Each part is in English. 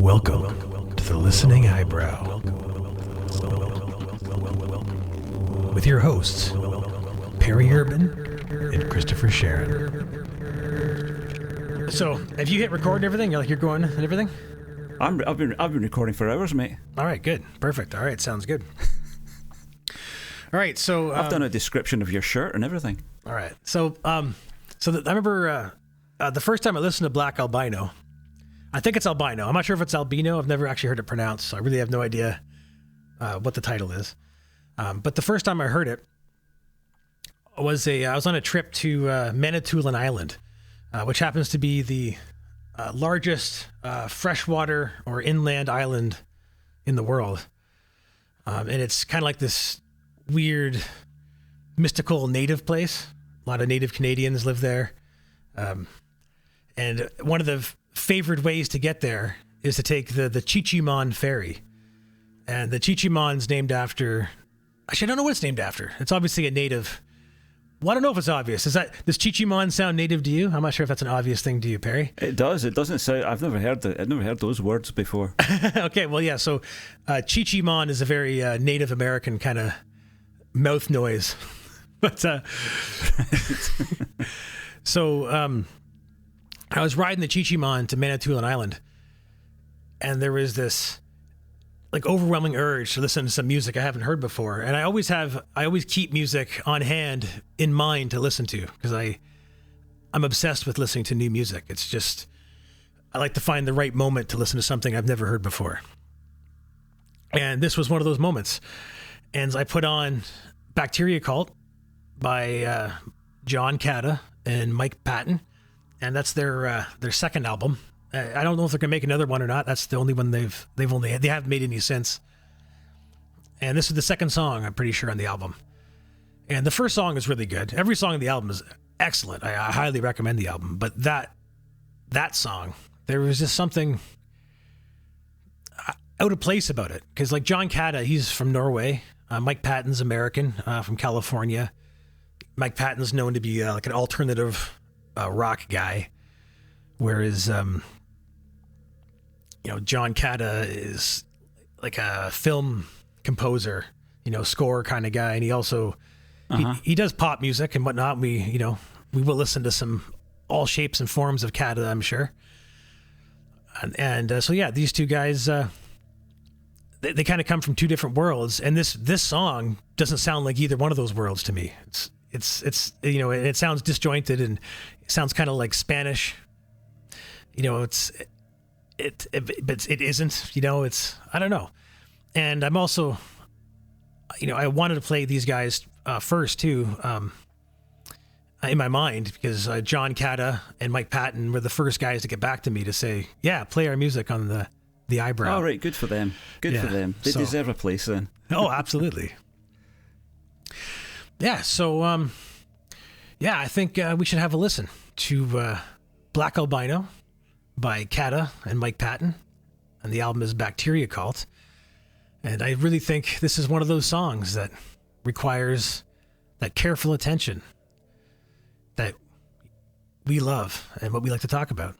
Welcome to the Listening Eyebrow with your hosts, Perry Urban and Christopher Sharon. So, have you hit record and everything? You're going and everything? I've been recording for hours, mate. All right, good, perfect. All right, sounds good. All right, so I've done a description of your shirt and everything. All right, so I remember the first time I listened to Black Albino. I think it's albino. I'm not sure if it's albino. I've never actually heard it pronounced, so I really have no idea what the title is. But the first time I heard it was I was on a trip to Manitoulin Island, which happens to be the largest freshwater or inland island in the world. And it's kind of like this weird, mystical native place. A lot of native Canadians live there. And one of the favored ways to get there is to take the Chichimon ferry. And the Chichimon's named after... Actually, I don't know what it's named after. It's obviously a native... Well, I don't know if it's obvious. Does Chichimon sound native to you? I'm not sure if that's an obvious thing to you, Perry. It does. It doesn't sound... I've never heard those words before. Okay, well, yeah. So Chichimon is a very Native American kind of mouth noise. But so I was riding the Chichimon to Manitoulin Island, and there was this like overwhelming urge to listen to some music I haven't heard before. And I always keep music on hand in mind to listen to, because I'm obsessed with listening to new music. It's just, I like to find the right moment to listen to something I've never heard before. And this was one of those moments. And I put on Bacteria Cult by John Cata and Mike Patton. And that's their second album. I don't know if they're gonna make another one or not. That's the only one they haven't made any since. And this is the second song, I'm pretty sure, on the album. And the first song is really good. Every song on the album is excellent. I highly recommend the album. But that song, there was just something out of place about it. Because like John Cata, he's from Norway. Mike Patton's American, from California. Mike Patton's known to be like an alternative rock guy, whereas John Cata is like a film composer, score kind of guy, and he also he does pop music and whatnot. We will listen to some all shapes and forms of Cata, I'm sure. And so yeah, these two guys they kind of come from two different worlds, and this song doesn't sound like either one of those worlds to me. It's it sounds disjointed and it sounds kind of like Spanish. But it isn't. It's, I don't know. And I'm also, I wanted to play these guys first too, in my mind, because John Cata and Mike Patton were the first guys to get back to me to say, yeah, play our music on the Eyebrow. Oh, right, good for them. Good for them. They deserve a place then. Oh, absolutely. Yeah, so I think we should have a listen to Black Albino by Cata and Mike Patton, and the album is Bacteria Cult. And I really think this is one of those songs that requires that careful attention that we love and what we like to talk about.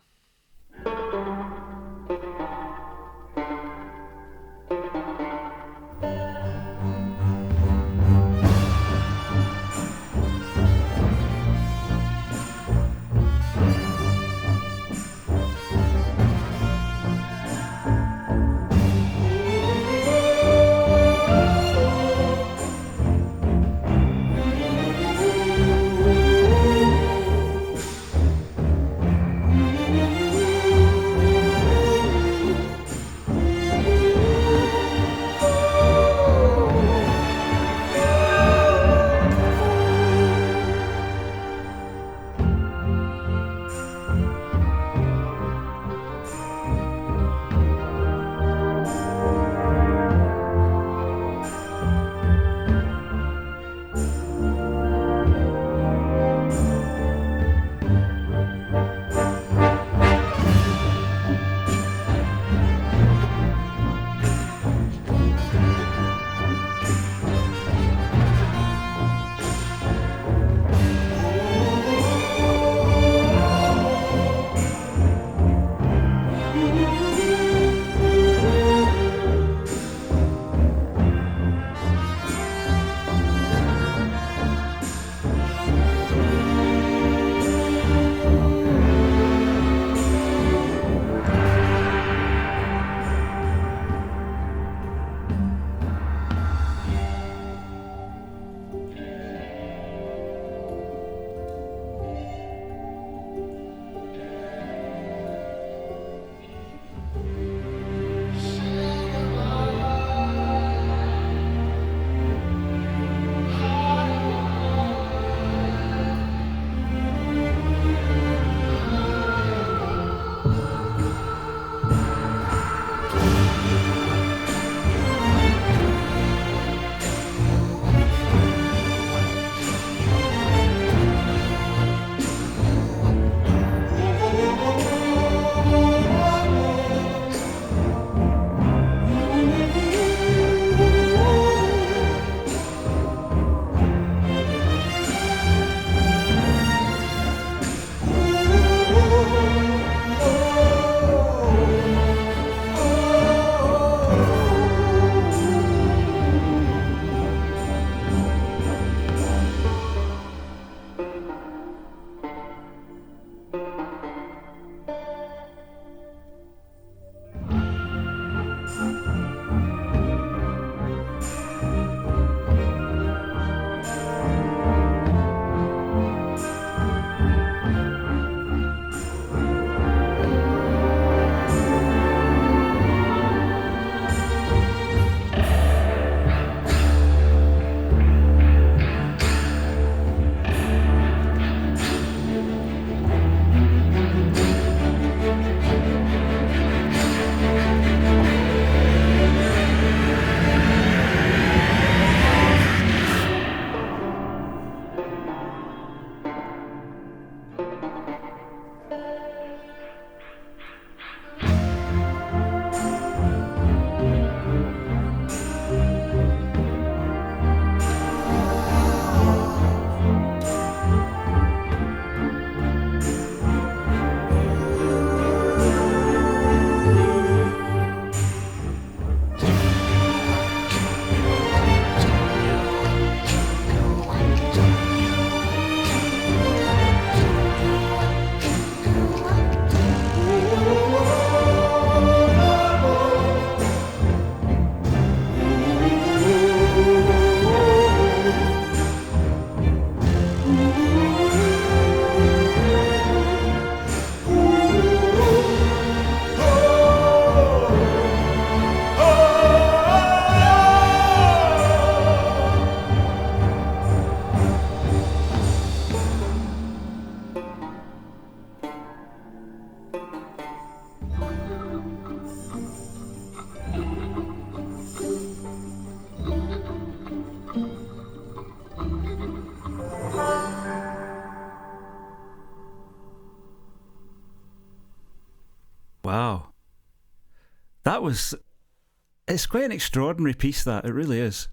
It's quite an extraordinary piece, that. It really is.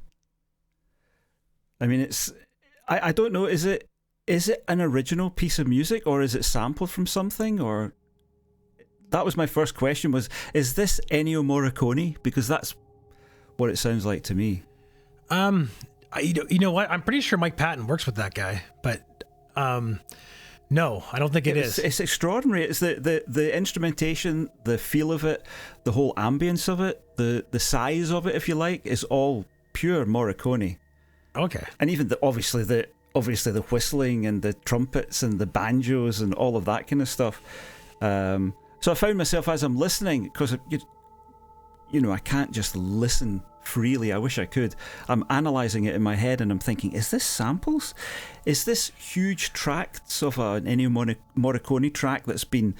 I mean, I don't know, is it an original piece of music, or is it sampled from something, or... That was my first question, is this Ennio Morricone? Because that's what it sounds like to me. You know what? I'm pretty sure Mike Patton works with that guy, but no, I don't think it is. It's extraordinary. It's the instrumentation, the feel of it, the whole ambience of it, the size of it, if you like, is all pure Morricone. Okay. And even obviously the whistling and the trumpets and the banjos and all of that kind of stuff. So I found myself, as I'm listening, because you know, I can't just listen freely. I wish I could. I'm analysing it in my head and I'm thinking, is this samples? Is this huge tracts of an Ennio Morricone track that's been,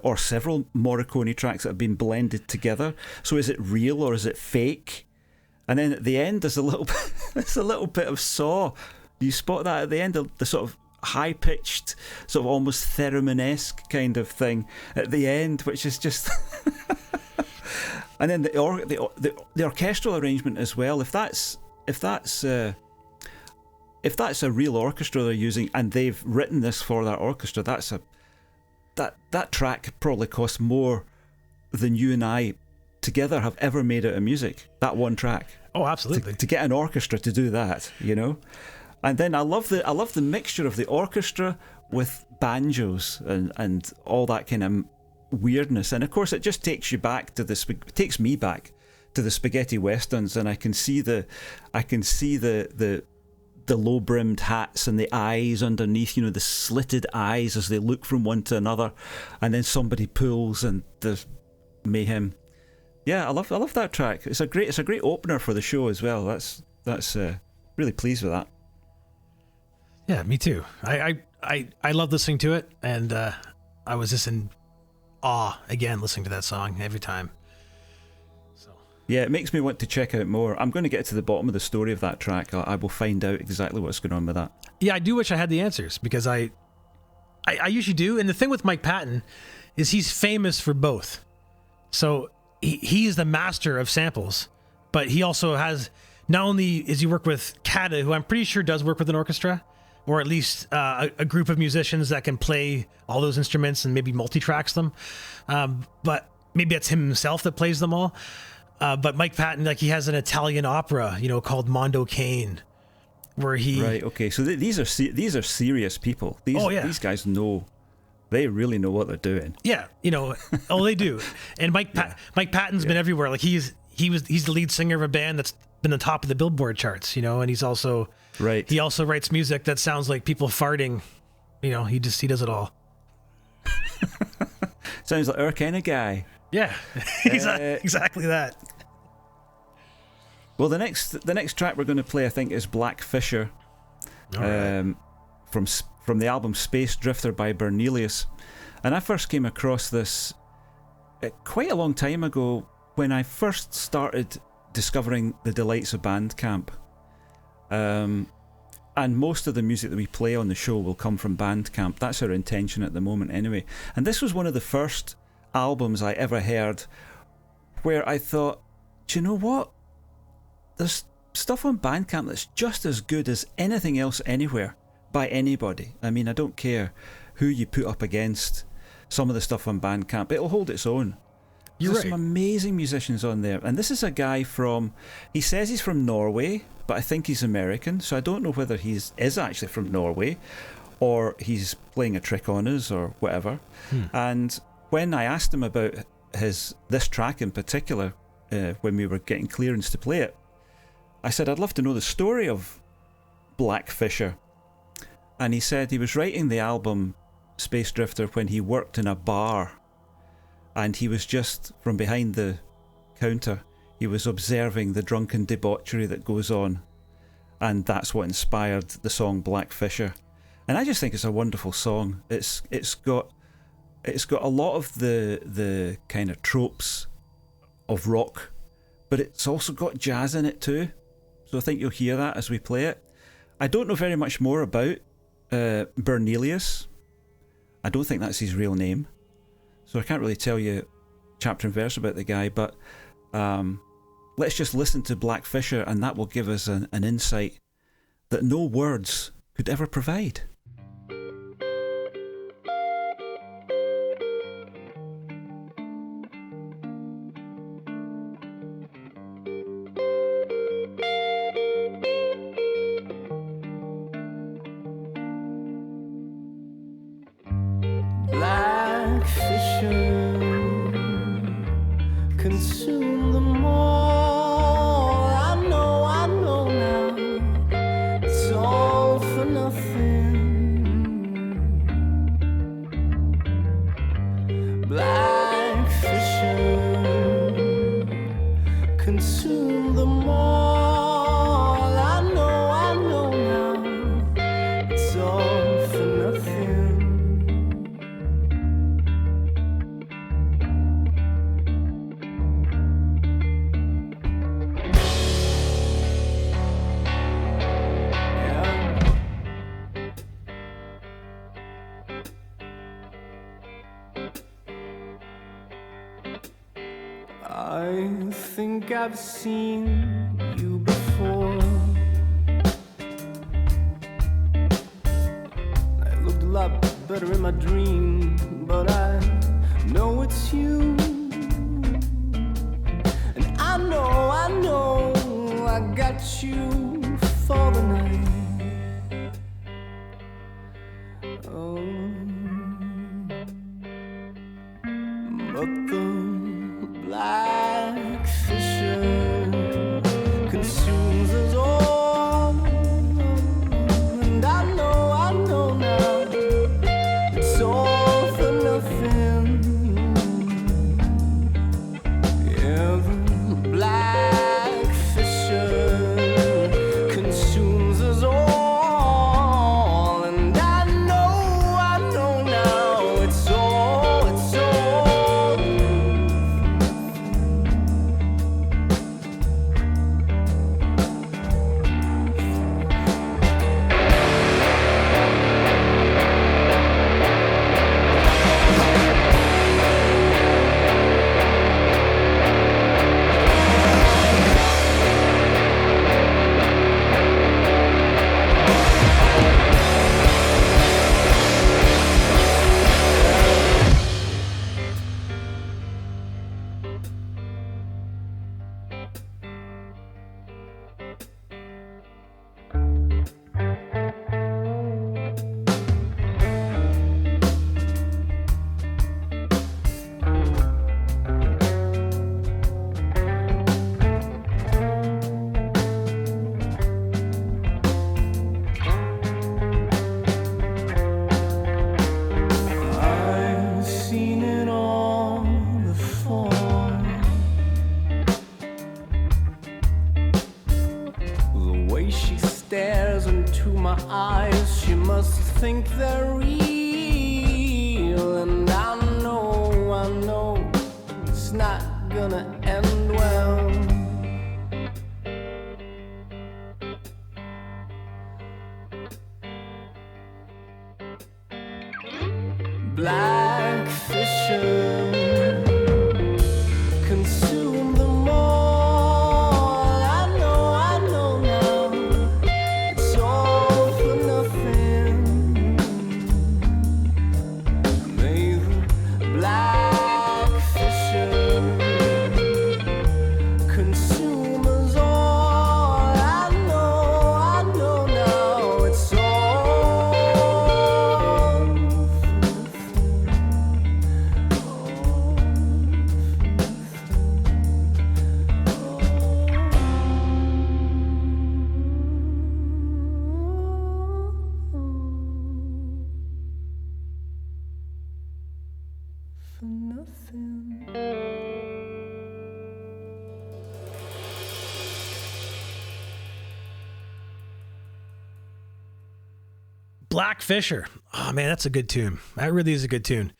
or several Morricone tracks that have been blended together? So is it real or is it fake? And then at the end, there's a little bit of saw. Do you spot that at the end? The sort of high-pitched, sort of almost theremin-esque kind of thing at the end, which is just... And then the orchestral arrangement as well. If that's a real orchestra they're using, and they've written this for that orchestra, that track probably costs more than you and I together have ever made out of music. That one track. Oh, absolutely. To get an orchestra to do that, you know. And then I love the mixture of the orchestra with banjos and all that kind of weirdness. And of course, it just takes me back to the spaghetti westerns, and I can see the low brimmed hats and the eyes underneath, you know, the slitted eyes as they look from one to another, and then somebody pulls and there's mayhem. Yeah, I love that track. It's a great opener for the show as well. That's really pleased with that. Yeah, me too. I love listening to it, and I was just in awe again listening to that song every time. So yeah, it makes me want to check out more. I'm going to get to the bottom of the story of that track. I will find out exactly what's going on with that. Yeah, I do wish I had the answers, because I usually do. And the thing with Mike Patton is he's famous for both. So he is the master of samples, but he also has, not only is he work with Kata, who I'm pretty sure does work with an orchestra, or at least a group of musicians that can play all those instruments and maybe multi-tracks them. But maybe it's him himself that plays them all. But Mike Patton, like, he has an Italian opera, you know, called Mondo Cane, where he... Right, okay. So these are serious people. These guys know... They really know what they're doing. Yeah, you know, they do. And Mike Patton's been everywhere. Like, he's the lead singer of a band that's been on top of the Billboard charts, you know, and he's also... Right. He also writes music that sounds like people farting. You know, he does it all. Sounds like our kind of guy. Yeah, exactly that. Well, the next track we're going to play, I think, is Black Fisher, right. From the album Space Drifter by Bernelius. And I first came across this quite a long time ago when I first started discovering the delights of Bandcamp. And most of the music that we play on the show will come from Bandcamp. That's our intention at the moment anyway. And this was one of the first albums I ever heard where I thought, do you know what? There's stuff on Bandcamp that's just as good as anything else anywhere by anybody. I mean, I don't care who you put up against some of the stuff on Bandcamp. It'll hold its own. There's some amazing musicians on there. And this is a guy he says he's from Norway, but I think he's American, so I don't know whether he is actually from Norway or he's playing a trick on us or whatever. And when I asked him about this track in particular, when we were getting clearance to play it, I said, I'd love to know the story of Black Fisher. And he said he was writing the album Space Drifter when he worked in a bar, and he was just from behind the counter, he was observing the drunken debauchery that goes on, and that's what inspired the song Black Fisher. And I just think it's a wonderful song. It's got a lot of the kind of tropes of rock, but it's also got jazz in it too. So I think you'll hear that as we play it. I don't know very much more about Bernelius. I don't think that's his real name, so I can't really tell you chapter and verse about the guy, but let's just listen to Black Fisher, and that will give us an insight that no words could ever provide. Black Fisher consume them all. I know now. It's all for nothing. Black Fisher consume them all. I know now. It's all for nothing. I think I've seen you before. I looked a lot better in my dream, but I know it's you. And I know I got you for the night. Oh, but the Black Fisher consumes us all. And I know now. It's all for nothing. Yeah, the Black Fisher consumes us all. And I know now. It's all. I've seen it all before. The way she stares into my eyes, she must think they're real. And I know it's not gonna end well. Black Fisher consume them all. I know now. It's all for nothing. May the Black Fisher consume us all. I know now. It's all. For nothing. Black Fisher. Oh man, that's a good tune. That really is a good tune.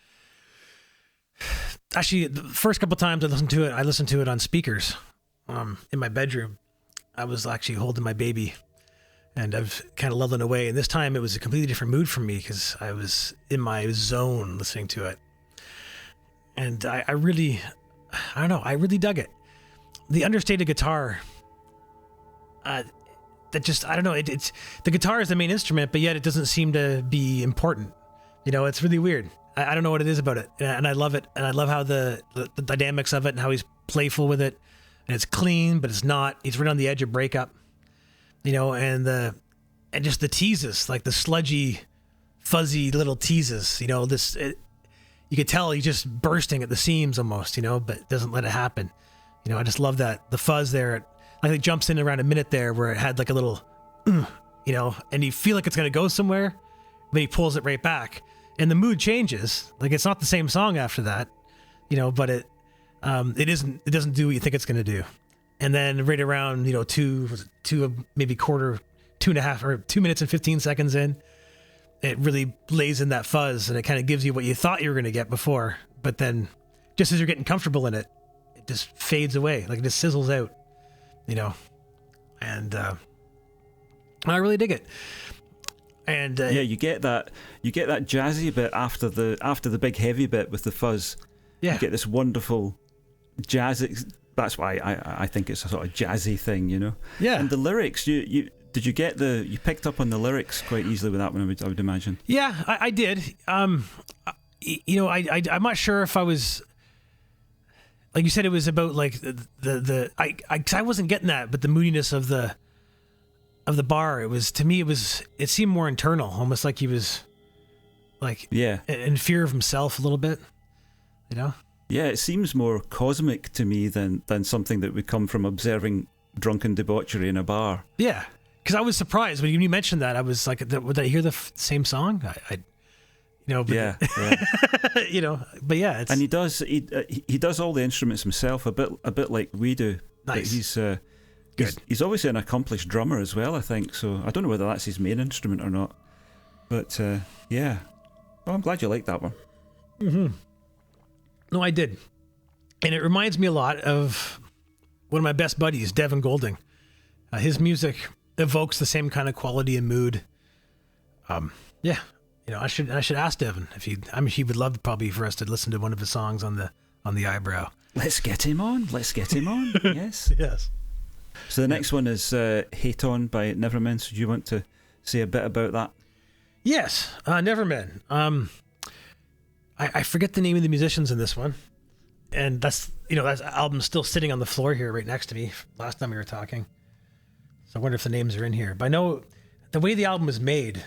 Actually, the first couple times I listened to it on speakers in my bedroom. I was actually holding my baby and I was kind of leveling away. And this time it was a completely different mood for me because I was in my zone listening to it. And I really I don't know. I really dug it. The understated guitar. That just, I don't know. It's the guitar is the main instrument, but yet it doesn't seem to be important. You know, it's really weird. I don't know what it is about it, and I love it. And I love how the dynamics of it and how he's playful with it. And it's clean, but it's not. He's right on the edge of breakup. You know, and just the teases, like the sludgy, fuzzy little teases. You know, you could tell he's just bursting at the seams almost. You know, but doesn't let it happen. You know, I just love that the fuzz there. Like it jumps in around a minute there where it had like a little, you know, and you feel like it's going to go somewhere, but he pulls it right back. And the mood changes. Like it's not the same song after that, you know, but it doesn't do what you think it's going to do. And then right around, you know, maybe 2.5 or 2 minutes and 15 seconds in, it really lays in that fuzz and it kind of gives you what you thought you were going to get before. But then just as you're getting comfortable in it, it just fades away. Like it just sizzles out. You know, and I really dig it. And yeah, you get that jazzy bit after the big heavy bit with the fuzz. Yeah, you get this wonderful jazzy. That's why I think it's a sort of jazzy thing, you know. Yeah. And the lyrics, you picked up on the lyrics quite easily with that one, I would imagine. Yeah, I did. You know, I'm not sure if I was. Like you said, it was about like I wasn't getting that, but the moodiness of the bar, it seemed more internal, almost like he was like in fear of himself a little bit, you know? Yeah, it seems more cosmic to me than something that would come from observing drunken debauchery in a bar. Yeah, because I was surprised when you mentioned that. I was like, would I hear the same song? You know, but, yeah. you know, but yeah, and he does all the instruments himself, a bit like we do. Nice. But he's obviously an accomplished drummer as well, I think. So I don't know whether that's his main instrument or not. But yeah, well, I'm glad you liked that one. Mm-hmm. No, I did, and it reminds me a lot of one of my best buddies, Devin Golding. His music evokes the same kind of quality and mood. Yeah. You know, I should ask Devin if he would love probably for us to listen to one of his songs on the Eyebrow. Let's get him on. Yes. Yes. So the next one is Hate On by Nevermen. So do you want to say a bit about that? Yes, Nevermen. I forget the name of the musicians in this one. And that album's still sitting on the floor here right next to me last time we were talking. So I wonder if the names are in here. But I know the way the album was made,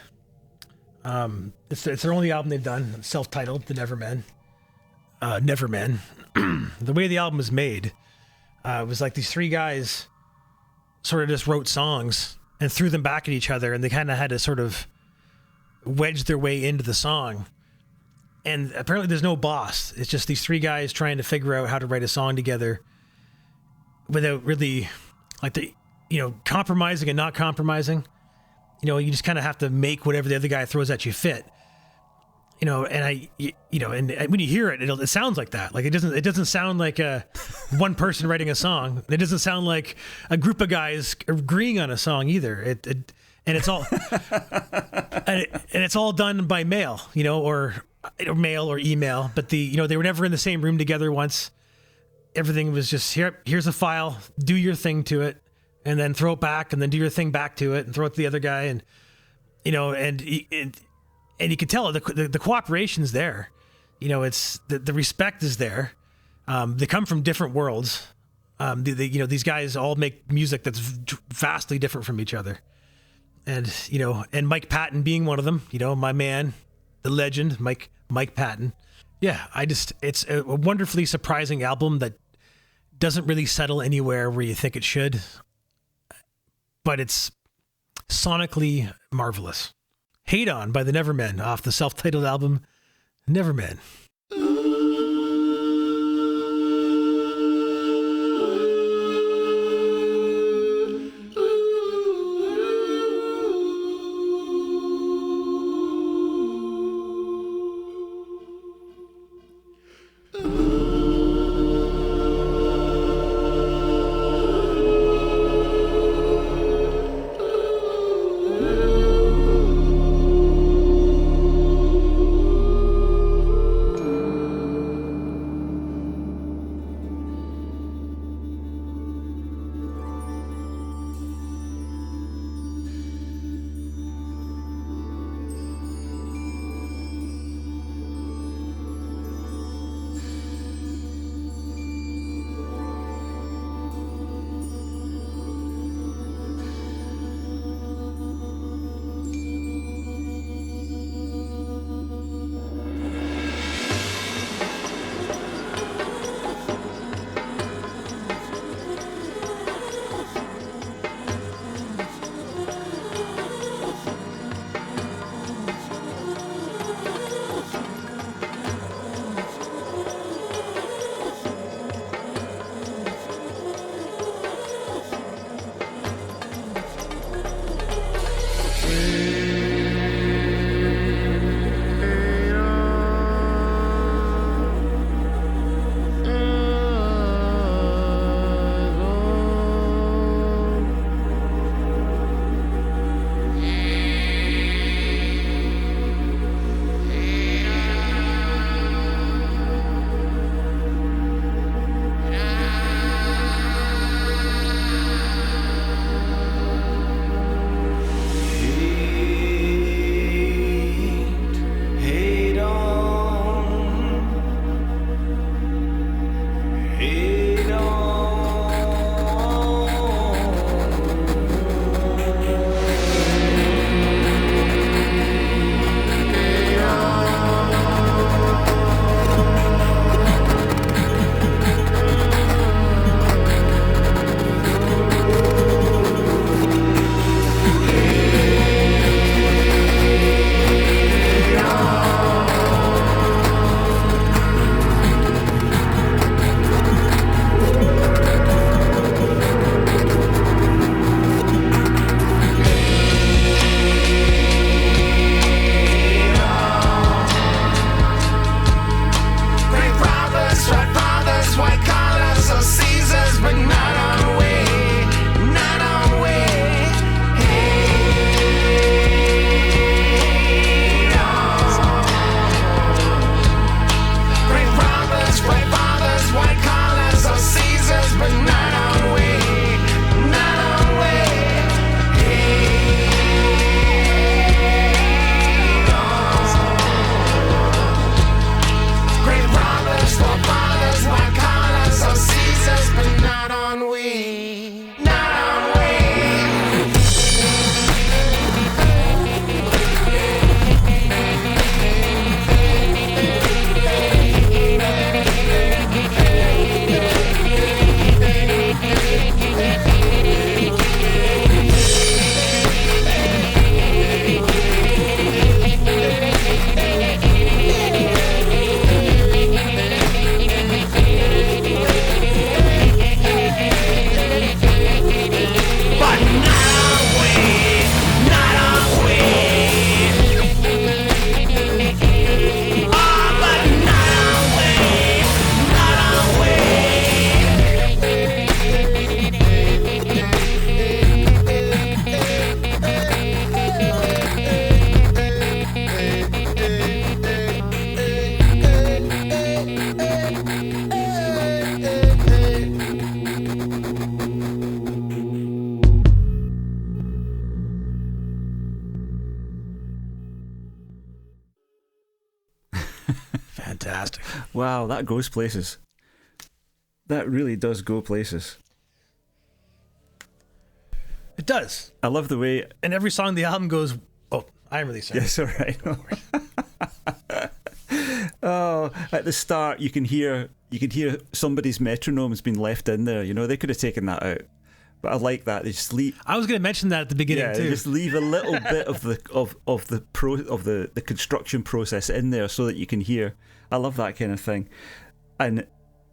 it's their only album they've done, self-titled, The Nevermen. Nevermen. The way the album was made, it was like these three guys sort of just wrote songs and threw them back at each other, and they kind of had to sort of wedge their way into the song. And apparently there's no boss. It's just these three guys trying to figure out how to write a song together without really, like, compromising and not compromising. You know, you just kind of have to make whatever the other guy throws at you fit. You know, and and when you hear it, it sounds like that. Like it doesn't sound like one person writing a song. It doesn't sound like a group of guys agreeing on a song either. And it's all and it's all done by mail, you know, or mail or email. But they were never in the same room together once. Everything was just here's a file, do your thing to it. And then throw it back, and then do your thing back to it, and throw it to the other guy, and and you can tell the cooperation's there. You know, it's the respect is there. They come from different worlds. These guys all make music that's vastly different from each other, and Mike Patton being one of them. You know, my man, the legend, Mike Patton. Yeah, it's a wonderfully surprising album that doesn't really settle anywhere where you think it should. But it's sonically marvelous. Hate On by the Nevermen off the self-titled album Nevermen. Wow, that goes places. That really does go places. It does. I love the way... And every song on the album goes, oh, I'm really sorry. Yes, all right. Oh, at the start, you can hear somebody's metronome has been left in there. You know, they could have taken that out. But I like that. They just leave. I was going to mention that at the beginning too. They just leave a little bit of the construction process in there so that you can hear. I love that kind of thing. And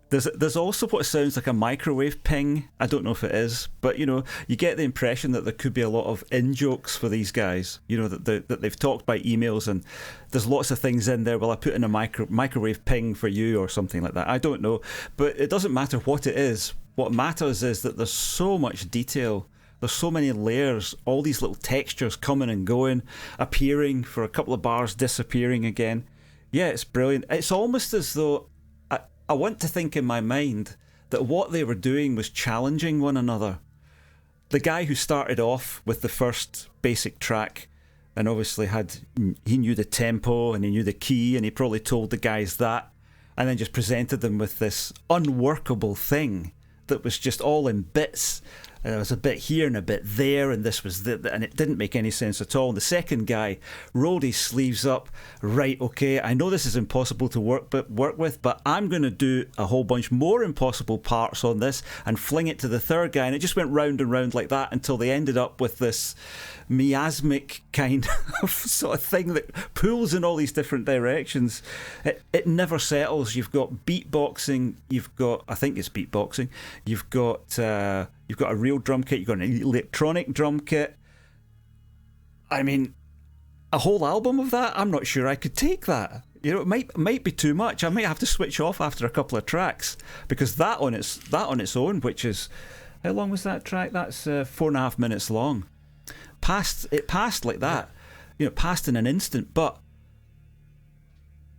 there's also what sounds like a microwave ping. I don't know if it is, but you know, you get the impression that there could be a lot of in-jokes for these guys. You know, that they've talked by emails, and there's lots of things in there. Well, I put in a microwave ping for you or something like that. I don't know, but it doesn't matter what it is. What matters is that there's so much detail. There's so many layers, all these little textures coming and going, appearing for a couple of bars, disappearing again. Yeah, it's brilliant. It's almost as though I want to think in my mind that what they were doing was challenging one another. The guy who started off with the first basic track and obviously he knew the tempo and he knew the key, and he probably told the guys that, and then just presented them with this unworkable thing that was just all in bits. And there was a bit here and a bit there, and this was and it didn't make any sense at all. And the second guy rolled his sleeves up. Right, okay, I know this is impossible to work with, but I'm going to do a whole bunch more impossible parts on this and fling it to the third guy. And it just went round and round like that until they ended up with this miasmic kind of sort of thing that pulls in all these different directions. It never settles. You've got beatboxing. I think it's beatboxing. You've got a real drum kit. You've got an electronic drum kit. I mean, a whole album of that? I'm not sure I could take that. You know, it might be too much. I might have to switch off after a couple of tracks, because that on its own, which is, how long was that track? That's 4.5 minutes long. It passed like that. You know, passed in an instant. But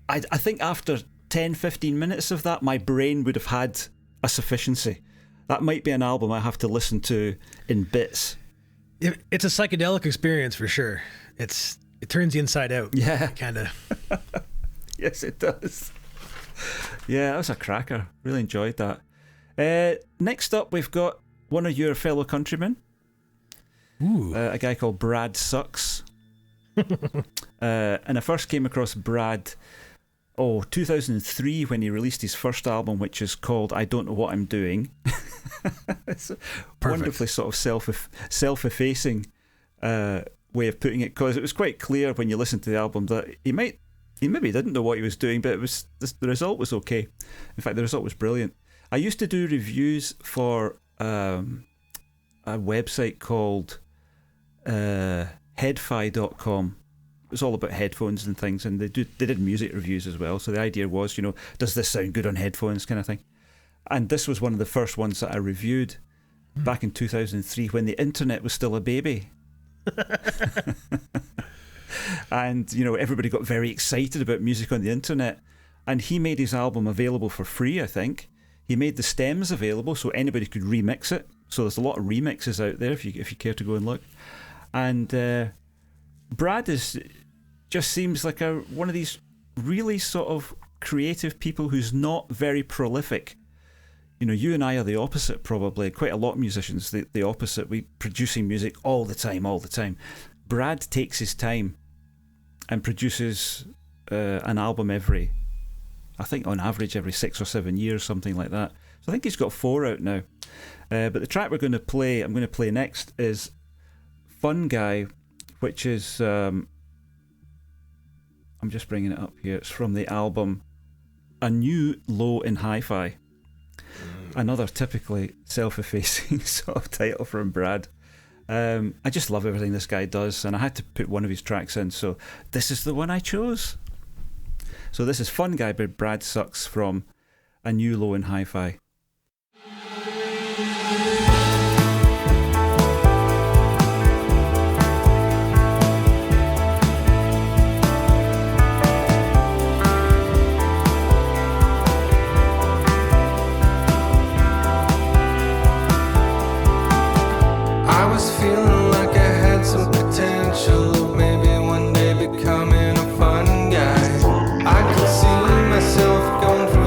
I think after 10, 15 minutes of that, my brain would have had a sufficiency. That might be an album I have to listen to in bits. It's a psychedelic experience for sure. It turns you inside out. Yeah. Kind of. Yes, it does. Yeah, that was a cracker. Really enjoyed that. Next up, we've got one of your fellow countrymen. Ooh. A guy called Brad Sucks. And I first came across Brad 2003 when he released his first album, which is called I Don't Know What I'm Doing. It's a wonderfully sort of self-effacing way of putting it, because it was quite clear when you listen to the album that he maybe didn't know what he was doing, but the result was okay. In fact, the result was brilliant. I used to do reviews for a website called headfi.com. It was all about headphones and things, and they did music reviews as well. So the idea was, you know, does this sound good on headphones, kind of thing. And this was one of the first ones that I reviewed back in 2003 when the internet was still a baby. And, you know, everybody got very excited about music on the internet. And he made his album available for free, I think. He made the stems available so anybody could remix it. So there's a lot of remixes out there if you care to go and look. And Brad just seems like one of these really sort of creative people who's not very prolific. You know, you and I are the opposite, probably. Quite a lot of musicians, the opposite. We producing music all the time. Brad takes his time and produces an album I think on average every 6 or 7 years, something like that. So I think he's got 4 out now. But the track I'm going to play next is Fun Guy, which is I'm just bringing it up here. It's from the album A New Low in Hi-Fi. Another typically self-effacing sort of title from Brad. I just love everything this guy does, and I had to put one of his tracks in, so this is the one I chose. So this is Fun Guy by Brad Sucks from A New Low in Hi-Fi. Feeling like I had some potential, maybe one day becoming a fun guy. I could see myself going from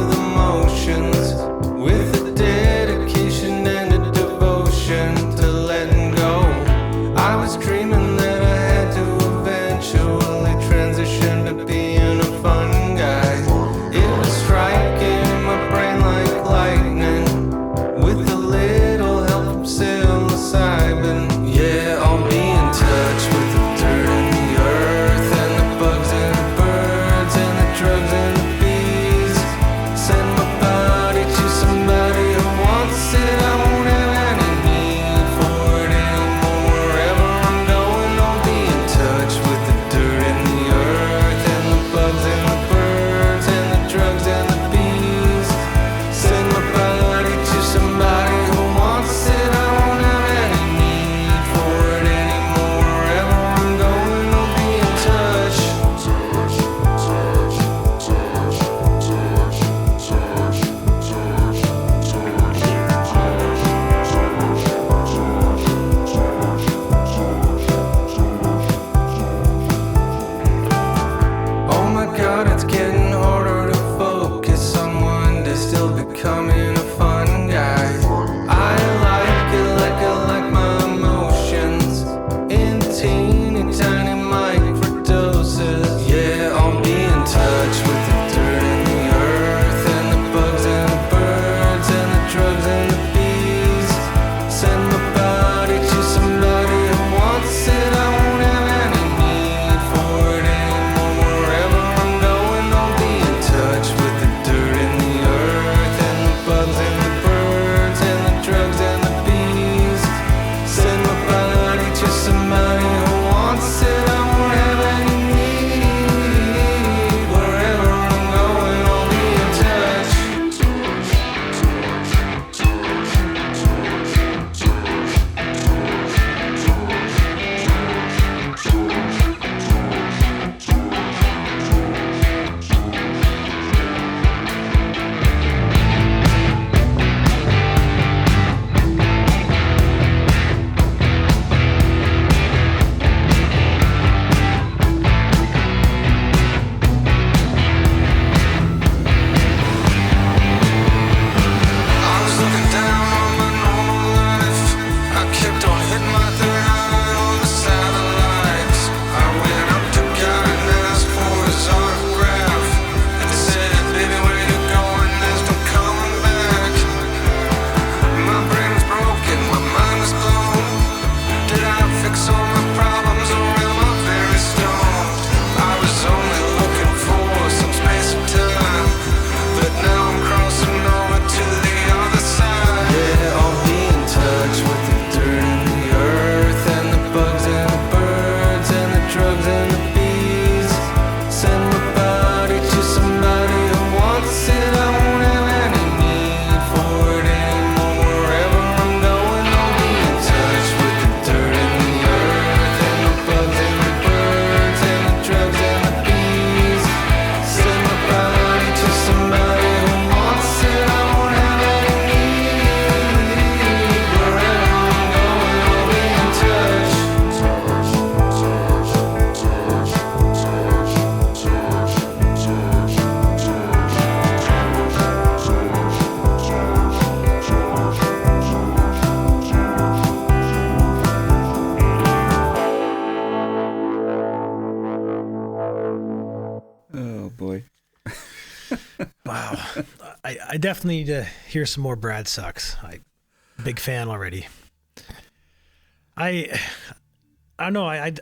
I definitely need to hear some more Brad Sucks. Big fan already. I don't know. I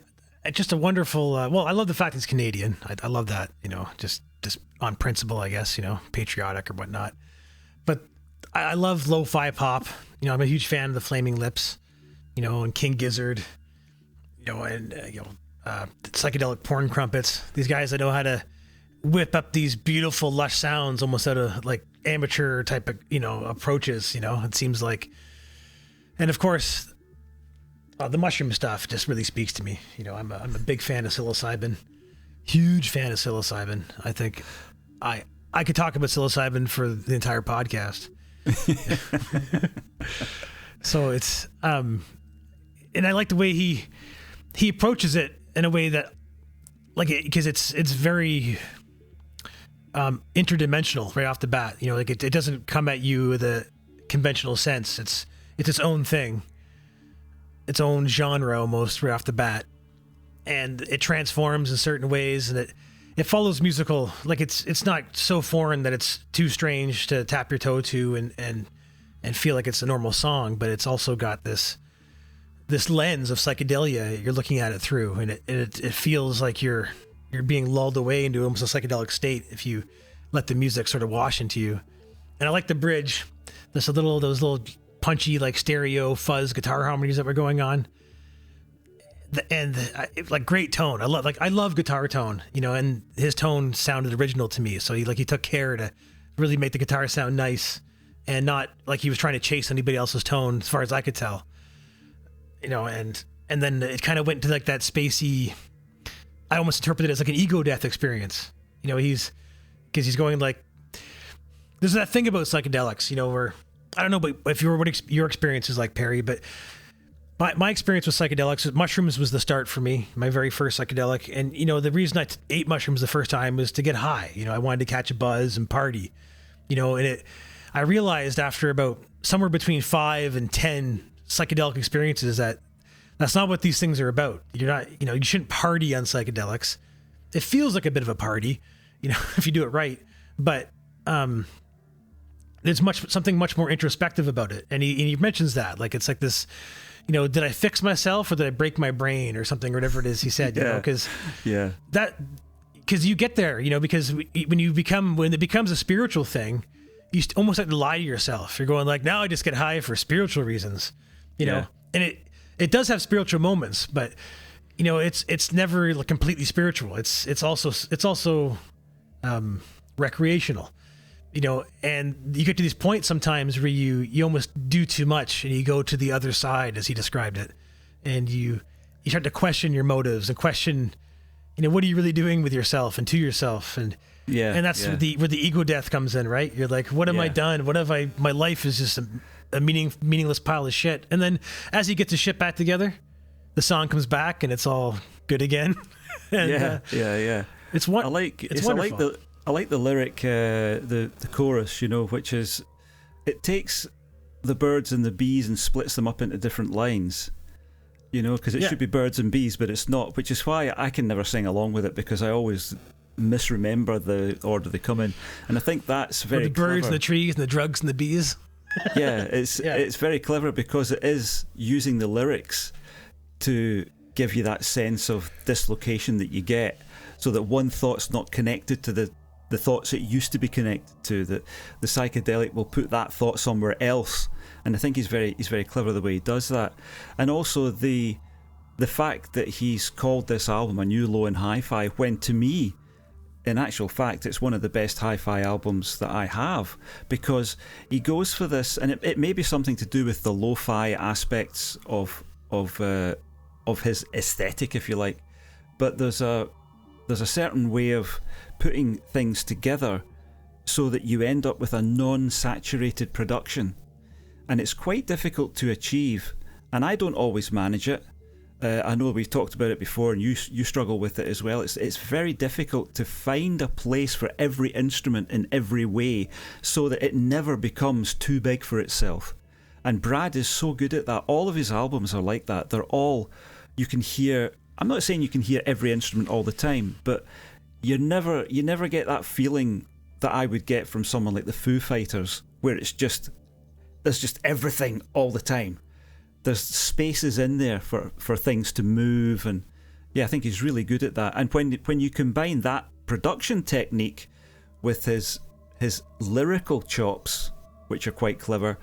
just a wonderful. Well, I love the fact he's Canadian. I love that. Just on principle, I guess. Patriotic or whatnot. But I love lo-fi pop. I'm a huge fan of the Flaming Lips. And King Gizzard. And psychedelic porn crumpets. These guys that know how to whip up these beautiful, lush sounds almost out of like amateur type of approaches. It seems like, and of course. The mushroom stuff just really speaks to me. I'm a big fan of psilocybin, huge fan of psilocybin. I think I could talk about psilocybin for the entire podcast. So it's and I like the way he approaches it in a way that because it's very interdimensional right off the bat. It doesn't come at you with a conventional sense. It's its own thing. Its own genre almost right off the bat, and it transforms in certain ways, and it follows musical, it's not so foreign that it's too strange to tap your toe to and feel like it's a normal song, but it's also got this lens of psychedelia you're looking at it through, and it feels like you're being lulled away into almost a psychedelic state if you let the music sort of wash into you. And I like the bridge. Those little punchy stereo fuzz guitar harmonies that were going on, and great tone. I love guitar tone, and his tone sounded original to me. So he took care to really make the guitar sound nice, and not like he was trying to chase anybody else's tone, as far as I could tell. And then it kind of went into that spacey. I almost interpreted it as an ego death experience. He's going there's that thing about psychedelics, where. I don't know, but if your experience is like, Perry, but my experience with psychedelics, mushrooms was the start for me, my very first psychedelic. And, the reason I ate mushrooms the first time was to get high. I wanted to catch a buzz and party, and I realized after about somewhere between 5 and 10 psychedelic experiences that's not what these things are about. You're not, you shouldn't party on psychedelics. It feels like a bit of a party, if you do it right. But, there's something much more introspective about it, and he mentions that it's like this, did I fix myself or did I break my brain or something, or whatever it is he said, because you get there, because when it becomes a spiritual thing, you almost have to lie to yourself. You're going now I just get high for spiritual reasons, and it does have spiritual moments, but it's never completely spiritual. It's also recreational. And you get to these points sometimes where you almost do too much and you go to the other side, as he described it, and you start to question your motives and question, what are you really doing with yourself and to yourself, and that's where the ego death comes in, right? You're like, what am I done? What have I? My life is just a meaningless pile of shit. And then as he gets his shit back together, the song comes back and it's all good again. And, It's what it's wonderful. I like the lyric, the chorus, which is, it takes the birds and the bees and splits them up into different lines, because it should be birds and bees, but it's not, which is why I can never sing along with it, because I always misremember the order they come in. And I think that's very the birds clever. and the trees and the drugs and the bees. It's very clever, because it is using the lyrics to give you that sense of dislocation that you get, so that one thought's not connected to the thoughts it used to be connected to, that the psychedelic will put that thought somewhere else. And I think he's very clever the way he does that. And also the fact that he's called this album a new low and hi-fi, when to me, in actual fact, it's one of the best hi-fi albums that I have, because he goes for this, and it may be something to do with the lo-fi aspects of his aesthetic, if you like, but there's a certain way of putting things together so that you end up with a non-saturated production, and it's quite difficult to achieve, and I don't always manage it. I know we've talked about it before, and you struggle with it as well. It's very difficult to find a place for every instrument in every way, so that it never becomes too big for itself. And Brad is so good at that. All of his albums are like that. They're all, you can hear, I'm not saying you can hear every instrument all the time, but you never get that feeling that I would get from someone like the Foo Fighters, where there's just everything all the time. There's spaces in there for things to move, and yeah, I think he's really good at that. And when you combine that production technique with his lyrical chops, which are quite clever,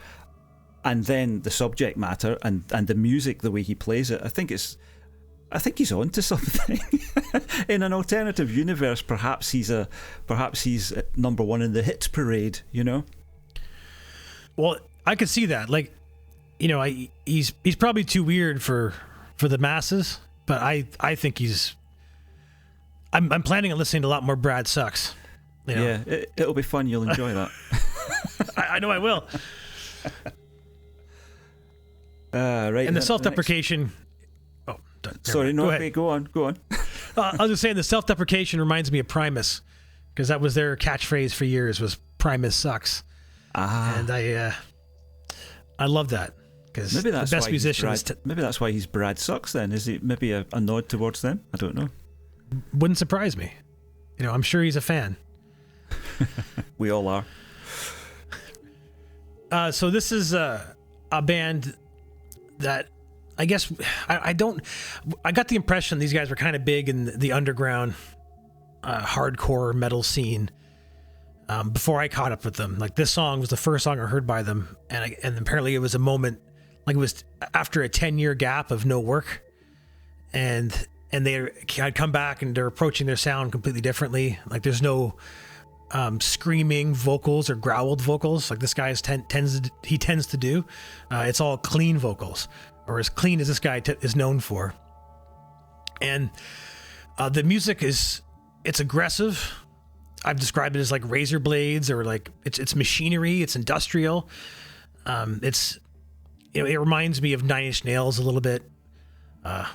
and then the subject matter and the music, the way he plays it, I think he's on to something. In an alternative universe, perhaps he's number one in the hits parade, you know? Well, I could see that. Like, you know, he's probably too weird for the masses, but I think I'm planning on listening to a lot more Brad Sucks. You know? Yeah, it'll be fun. You'll enjoy that. I know I will. Right. And the self-deprecation. Sorry, no, okay, go on. I was just saying the self-deprecation reminds me of Primus, because that was their catchphrase for years, was Primus sucks. And I love that, because the best musicians. Maybe that's why he's Brad Sucks then. Is it maybe a nod towards them? I don't know. Wouldn't surprise me. You know, I'm sure he's a fan. We all are. So this is a band that I guess I got the impression these guys were kind of big in the underground hardcore metal scene before I caught up with them. Like, this song was the first song I heard by them, and apparently it was a moment, like it was after a 10-year gap of no work, and they had come back and they're approaching their sound completely differently. Like, there's no screaming vocals or growled vocals like this guy tends to do. It's all clean vocals, or as clean as this guy is known for. And the music it's aggressive. I've described it as like razor blades, or like it's machinery. It's industrial. It reminds me of Nine Inch Nails a little bit. But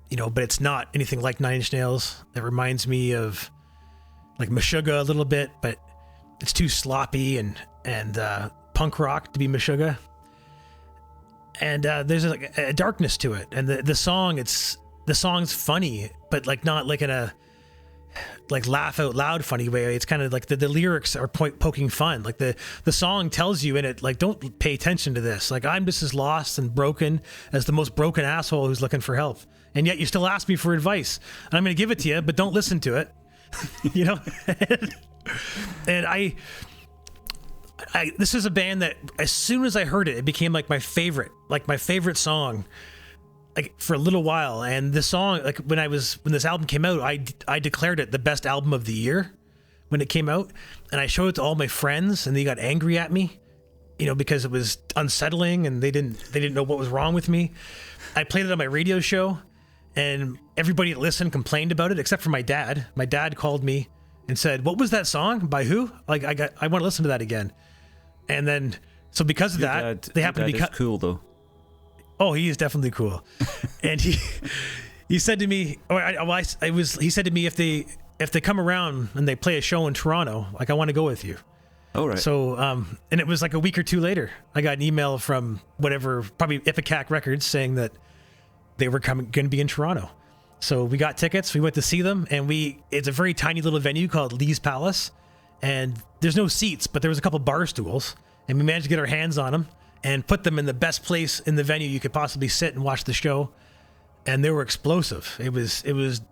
it's not anything like Nine Inch Nails. It reminds me of like Meshuggah a little bit, but it's too sloppy and punk rock to be Meshuggah. And there's like a darkness to it, and the song's funny, but like not like in a like laugh out loud funny way. It's kind of like the lyrics are poking fun. Like the song tells you in it, like, don't pay attention to this. Like, I'm just as lost and broken as the most broken asshole who's looking for help, and yet you still ask me for advice, and I'm going to give it to you, but don't listen to it. You know. And I this is a band that as soon as I heard it, it became like my favorite song, like, for a little while. And this song, like, when this album came out, I declared it the best album of the year when it came out, and I showed it to all my friends, and they got angry at me, you know, because it was unsettling and they didn't know what was wrong with me. I played it on my radio show, and everybody that listened complained about it, except for my dad. My dad called me and said, "What was that song? By who? Like, I want to listen to that again." And then, so because of that, they happen to be cool though. Oh, he is definitely cool. And he said to me, he said to me, if they come around and they play a show in Toronto, like, I want to go with you. Oh, right. So, and it was like a week or two later, I got an email from probably Ipecac Records, saying that they were going to be in Toronto. So we got tickets, we went to see them, and it's a very tiny little venue called Lee's Palace, and there's no seats, but there was a couple bar stools, and we managed to get our hands on them and put them in the best place in the venue you could possibly sit and watch the show. And they were explosive. It was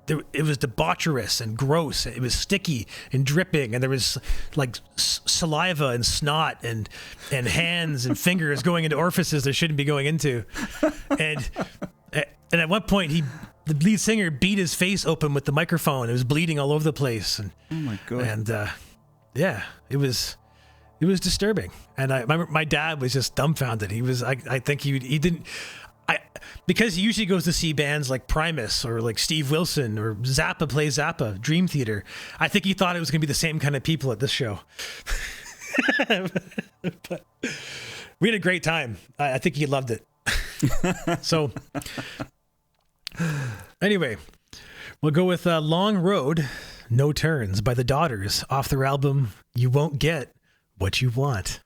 debaucherous and gross. It was sticky and dripping, and there was like saliva and snot and hands and fingers going into orifices they shouldn't be going into. And at one point, the lead singer beat his face open with the microphone. It was bleeding all over the place. And, oh my God! And yeah, it was disturbing. And my dad was just dumbfounded. He was. I think he didn't. Because he usually goes to see bands like Primus or like Steve Wilson or Zappa plays Zappa, Dream Theater. I think he thought it was going to be the same kind of people at this show. But we had a great time. I think he loved it. So anyway, we'll go with Long Road, No Turns by the Daughters off their album You Won't Get What You Want.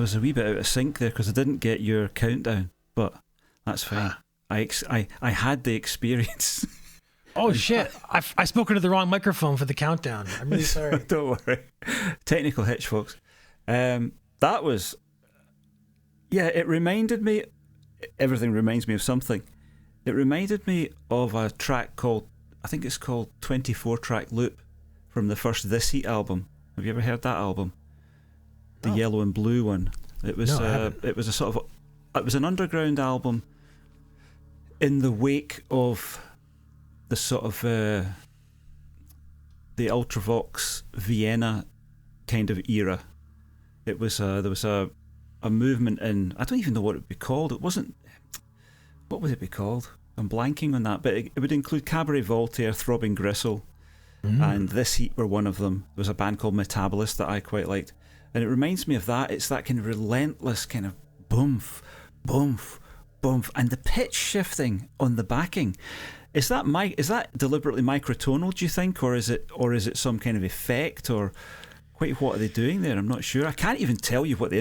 was a wee bit out of sync there because I didn't get your countdown, but that's fine. I had the experience. Oh shit! I spoke into the wrong microphone for the countdown. I'm really sorry. Don't worry. Technical hitch, folks. That was. Yeah, it reminded me. Everything reminds me of something. It reminded me of a track called, I think it's called 24-track Loop from the first This Heat album. Have you ever heard that album? The yellow and blue one. It was it was a sort of it was an underground album in the wake of the sort of the Ultravox Vienna kind of era. It was there was a movement in, I don't even know what it would be called. It wasn't, what would it be called? I'm blanking on that, but it would include Cabaret Voltaire, Throbbing Gristle, and This Heat were one of them. There was a band called Metabolist that I quite liked, and it reminds me of that. It's that kind of relentless kind of boomf, boomf, boomf, and the pitch shifting on the backing. Is that deliberately microtonal, do you think, or is it some kind of effect, or quite what are they doing there? I'm not sure. I can't even tell you what the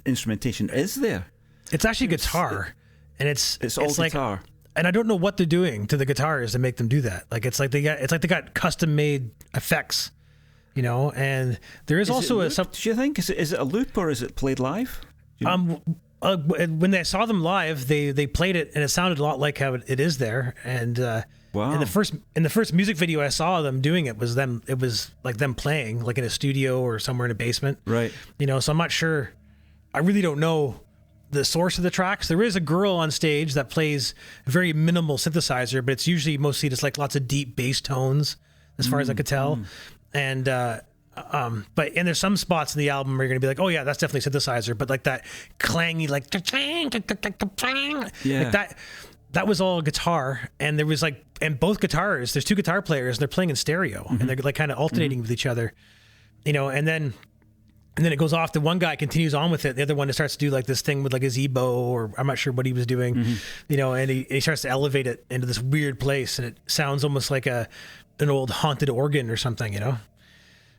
instrumentation is there. It's actually guitar, and it's all like, guitar. And I don't know what they're doing to the guitars to make them do that. Like it's like they got custom made effects, you know. And there is also a. Do you think is it a loop or is it played live? When I saw them live, they played it and it sounded a lot like how it is there. And wow. in the first music video I saw them doing it was them. It was like them playing like in a studio or somewhere in a basement. Right. You know, so I'm not sure. I really don't know the source of the tracks. There is a girl on stage that plays a very minimal synthesizer, but it's usually mostly just like lots of deep bass tones, as far as I could tell. And but there's some spots in the album where you're gonna be like, oh yeah, that's definitely synthesizer, but like that clangy, like that was all guitar. And there was like, and both guitars, there's two guitar players, and they're playing in stereo, and they're like kind of alternating with each other, you know. And then it goes off. The one guy continues on with it. The other one starts to do like this thing with like his Eyebrow, or I'm not sure what he was doing, you know. And he starts to elevate it into this weird place, and it sounds almost like an old haunted organ or something, you know.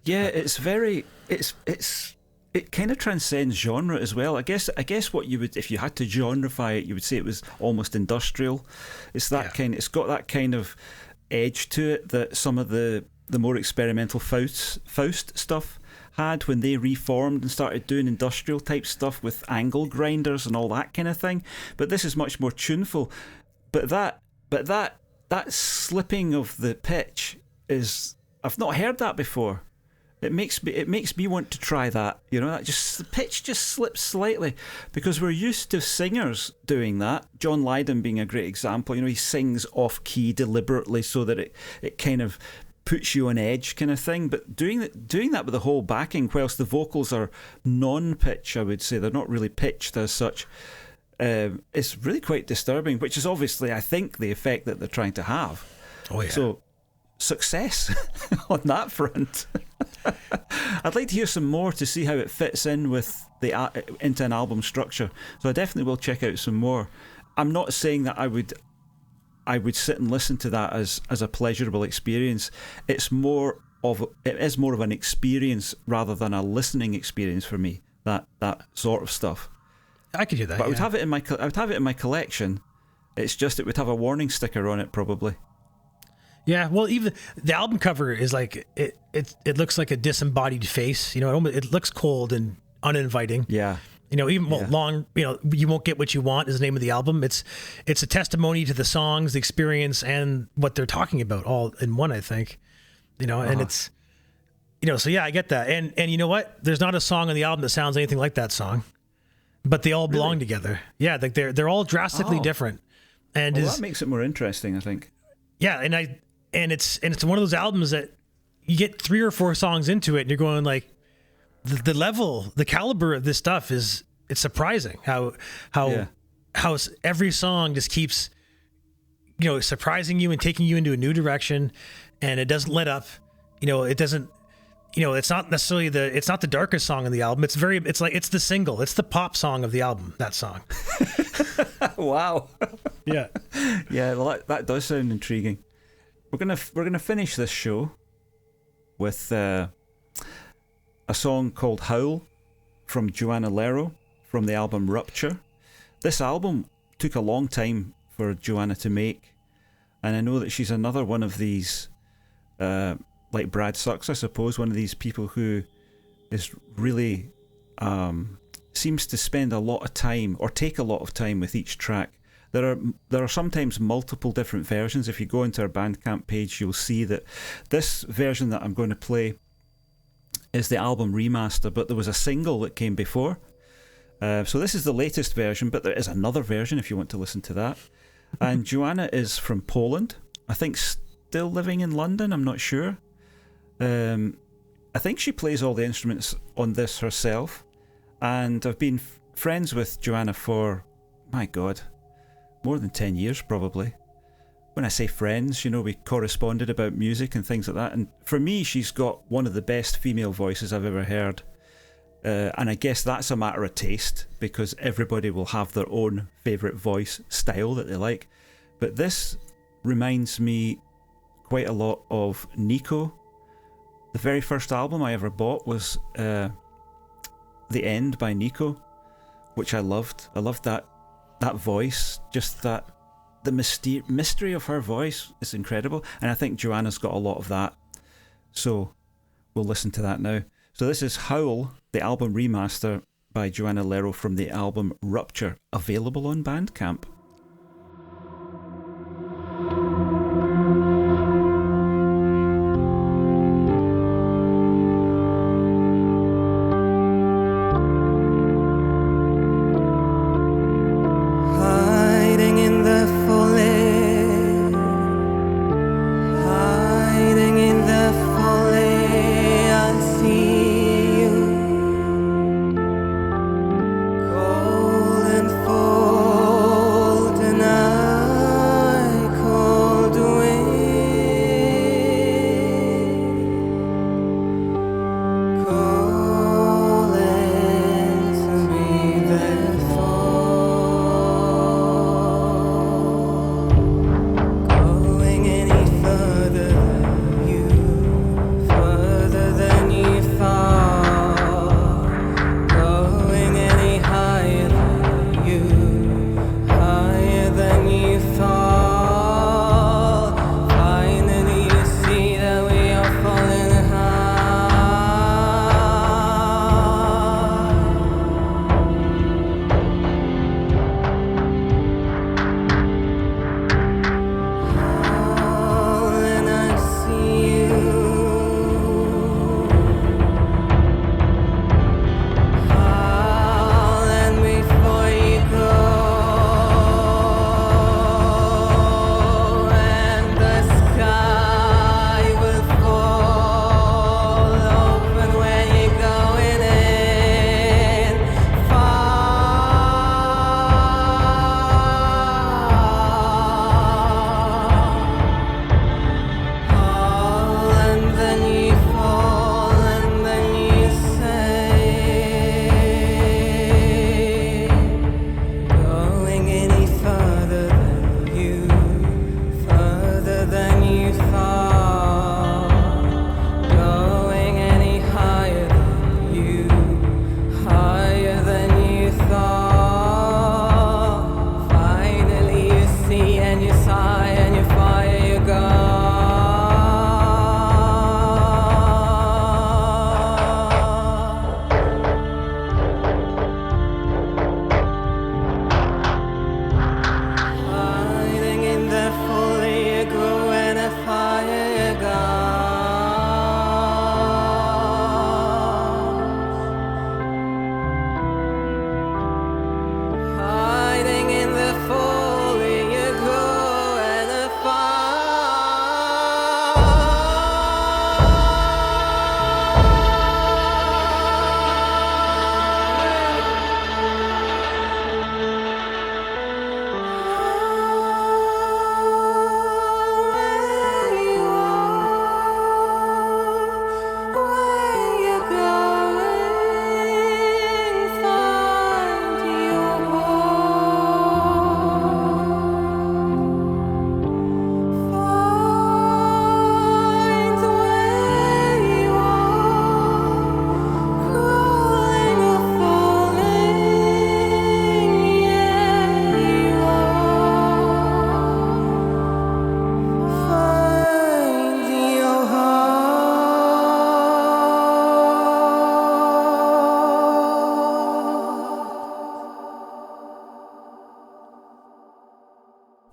Yeah, it's very. It kind of transcends genre as well. I guess what you would, if you had to genreify it, you would say it was almost industrial. It's that kind. It's got that kind of edge to it that some of the more experimental Faust stuff had when they reformed and started doing industrial type stuff with angle grinders and all that kind of thing. But this is much more tuneful. But that slipping of the pitch is, I've not heard that before. It makes me want to try that. You know, the pitch just slips slightly, because we're used to singers doing that. John Lydon being a great example. You know, he sings off key deliberately so that it kind of puts you on edge, kind of thing. But doing that with the whole backing, whilst the vocals are non-pitch, I would say they're not really pitched as such. It's really quite disturbing, which is obviously, I think, the effect that they're trying to have. Oh yeah. So success on that front. I'd like to hear some more to see how it fits in with into an album structure. So I definitely will check out some more. I'm not saying that I would sit and listen to that as a pleasurable experience. It is more of an experience rather than a listening experience for me. That sort of stuff. I could do that. But I would have it in my collection. It's just it would have a warning sticker on it probably. Yeah, well, even the album cover is like it looks like a disembodied face. You know, it looks cold and uninviting. Yeah. You know, long. You know, You Won't Get What You Want is the name of the album. It's a testimony to the songs, the experience, and what they're talking about all in one, I think. You know, and it's, you know, so yeah, I get that. And you know what? There's not a song on the album that sounds anything like that song, but they all belong together. Yeah, like they're all drastically different. And that makes it more interesting, I think. Yeah, and it's one of those albums that you get 3 or 4 songs into it and you're going like, the level, the caliber of this stuff it's surprising how every song just keeps, you know, surprising you and taking you into a new direction, and it doesn't let up. You know, it doesn't, you know, it's not necessarily it's not the darkest song on the album. It's the single. It's the pop song of the album, that song. Wow. Yeah. Yeah, well that does sound intriguing. We're gonna finish this show with a song called Howl from Joanna Lero. from the album Rupture. This album took a long time for Joanna to make, and I know that she's another one of these, like Brad Sucks, I suppose, one of these people who is really seems to spend a lot of time, or take a lot of time with each track. There are sometimes multiple different versions. If you go into our Bandcamp page, you'll see that this version that I'm going to play is the album remaster, but there was a single that came before. So this is the latest version, but there is another version if you want to listen to that. And Joanna is from Poland. I think still living in London, I'm not sure. I think she plays all the instruments on this herself. And I've been friends with Joanna for, my God, more than 10 years probably. When I say friends, you know, we corresponded about music and things like that. And for me, she's got one of the best female voices I've ever heard. And I guess that's a matter of taste, because everybody will have their own favourite voice style that they like. But this reminds me quite a lot of Nico. The very first album I ever bought was The End by Nico, which I loved. I loved that voice, just that the mystery of her voice is incredible, and I think Joanna's got a lot of that. So we'll listen to that now. So this is Howl, the album remaster by Joanna Lero from the album Rupture, available on Bandcamp. Fall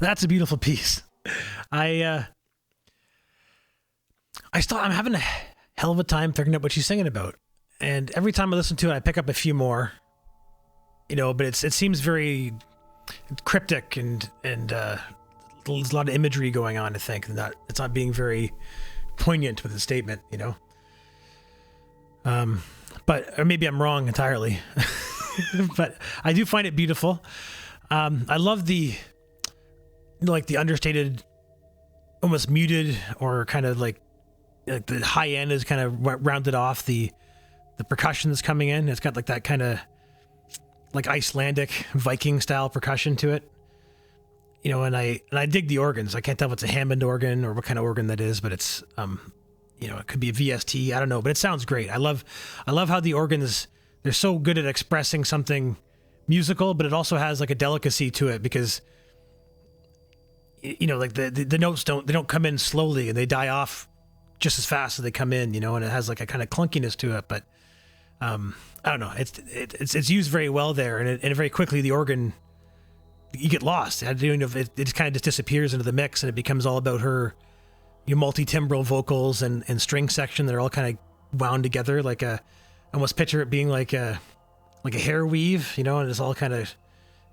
That's a beautiful piece. I'm having a hell of a time figuring out what she's singing about. And every time I listen to it, I pick up a few more, but it seems very cryptic and there's a lot of imagery going on, I think, and that it's not being very poignant with the statement, But or maybe I'm wrong entirely, but I do find it beautiful. I love the understated, almost muted, or kind of like the high end is kind of rounded off. The percussion that's coming in, it's got like that kind of like Icelandic Viking style percussion to it. And I dig the organs. I can't tell if it's a Hammond organ or what kind of organ that is, but it's it could be a VST. I don't know, but it sounds great. I love how the organs, they're so good at expressing something musical, but it also has like a delicacy to it because like the notes don't come in slowly and they die off just as fast as they come in, and it has like a kind of clunkiness to it. But I don't know. It's used very well there, and very quickly the organ, you get lost. It just kind of just disappears into the mix, and it becomes all about her multi-timbral vocals and string section that are all kind of wound together, like almost picture it being like a hair weave, and it's all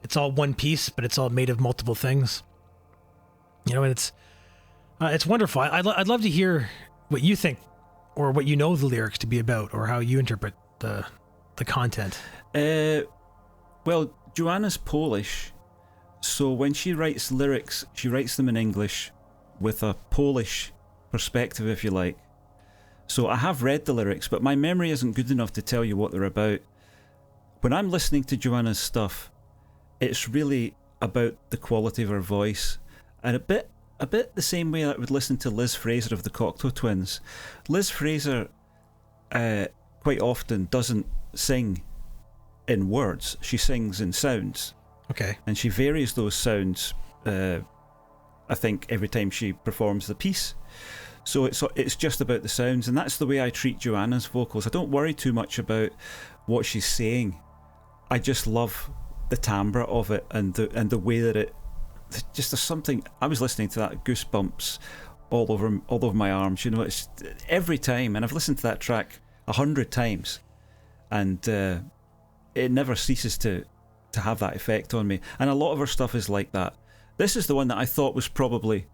it's all one piece, but it's all made of multiple things, and it's wonderful. I'd love to hear what you think, or what the lyrics to be about, or how you interpret the content. Well, Joanna's Polish, so when she writes lyrics, she writes them in English with a Polish perspective, if you like. So I have read the lyrics, but my memory isn't good enough to tell you what they're about. When I'm listening to Joanna's stuff, it's really about the quality of her voice, and a bit the same way I would listen to Liz Fraser of the Cocteau Twins. Liz Fraser quite often doesn't sing in words, she sings in sounds. Okay. And she varies those sounds, I think, every time she performs the piece. So it's just about the sounds, and that's the way I treat Joanna's vocals. I don't worry too much about what she's saying. I just love the timbre of it, and the way that it just, there's something. I was listening to that, goosebumps all over my arms. It's every time, and I've listened to that track 100 times, and it never ceases to have that effect on me. And a lot of her stuff is like that. This is the one that I thought was probably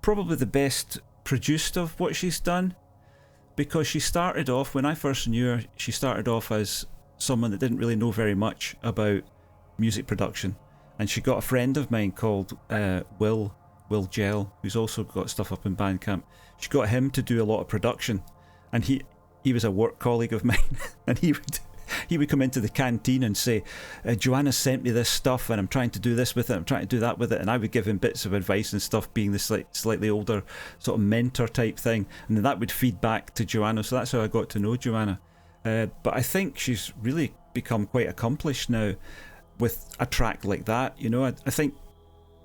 the best produced of what she's done, because she started off, when I first knew her, she started off as someone that didn't really know very much about music production, and she got a friend of mine called Will Gell, who's also got stuff up in Bandcamp. She got him to do a lot of production, and he was a work colleague of mine, and he would come into the canteen and say, Joanna sent me this stuff and I'm trying to do this with it, I'm trying to do that with it, and I would give him bits of advice and stuff, being the slightly older sort of mentor type thing, and then that would feed back to Joanna. So that's how I got to know Joanna. But I think she's really become quite accomplished now with a track like that.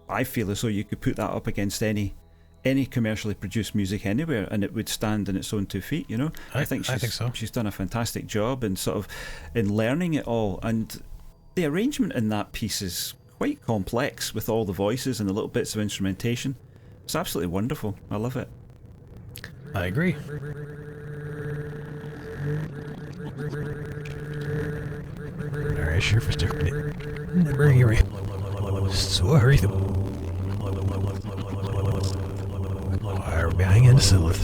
I feel as though you could put that up against any commercially produced music anywhere, and it would stand on its own 2 feet. I think so. She's done a fantastic job in learning it all, and the arrangement in that piece is quite complex with all the voices and the little bits of instrumentation. It's absolutely wonderful. I love it. I agree. Alright, sure for never hear it. Sorry. Are behind the silver.